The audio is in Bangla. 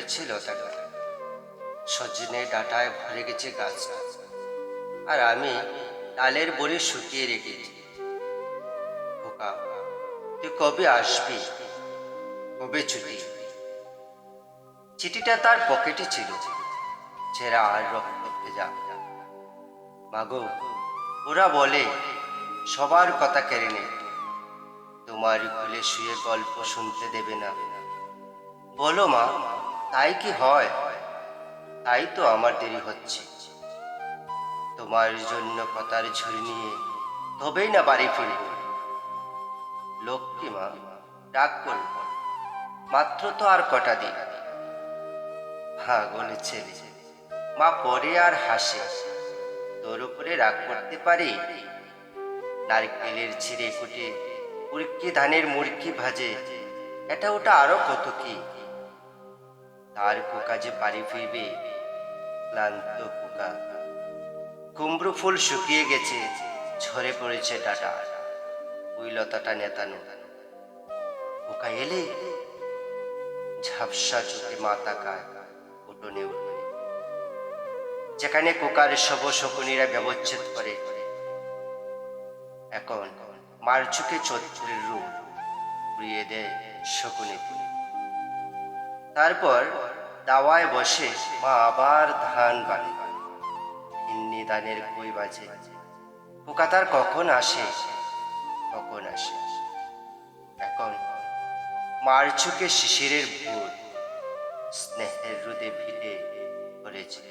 পড়েছে লতাটা, সজনে ডাঁটায় ভরে গেছে গাছ, আর আমি ডালের বড়ি শুকিয়ে রেখেছি। খোকা, তুই কবে আসবি? কবে ছুটি? চিঠিটা তার পকেটে ছিল, ছেঁড়া আর রক্ত ভেজা। মাগো, ওরা বলে সবার কথা কেড়ে নে, তোমার কোলে শুয়ে গল্প শুনতে দেবে না। বলো মা, তাই কি হয়? তাই তো আমার দেরি হচ্ছে। তোমার জন্য কথার ঝুড়ি নিয়ে তবেই না বাড়ি ফিরব। লক্ষ্মী মা, রাগ করব, মাত্র তো আর কটা দিন। পাগল ছেলে, মা পরে আর হাসে। তোর উপরে রাগ করতে পারি? নারকেলের ছিঁড়ে কুটে উড়কি ধানের মুড়কি ভাজে, এটা ওটা আরো কত কি। তার খোকা যে বাড়ি ফিরবে, ক্লান্ত খোকা। কুমড়ো ফুল শুকিয়ে গেছে, ঝরে পড়েছে ডাটা, ওই লতাটা নেতানো। খোকা এলে, ঝাপসা চোখে মা তাকায় উঠোনে উঠোনে, যেখানে কোকার শব শকুনিরা ব্যবচ্ছেদ করে। এখন মার চোখে চৈত্রের রূপ উড়িয়ে দেয় শকুনি। তারপর দাওয়ায় বসে মা আবার ধান বানে, ভিন্নি ধানের কই বাজে। খোকা তার কখন আসে, কখন আসে। এখন মার চোখে শিশিরের ভোর, স্নেহের রোদে ভিটে পড়েছে।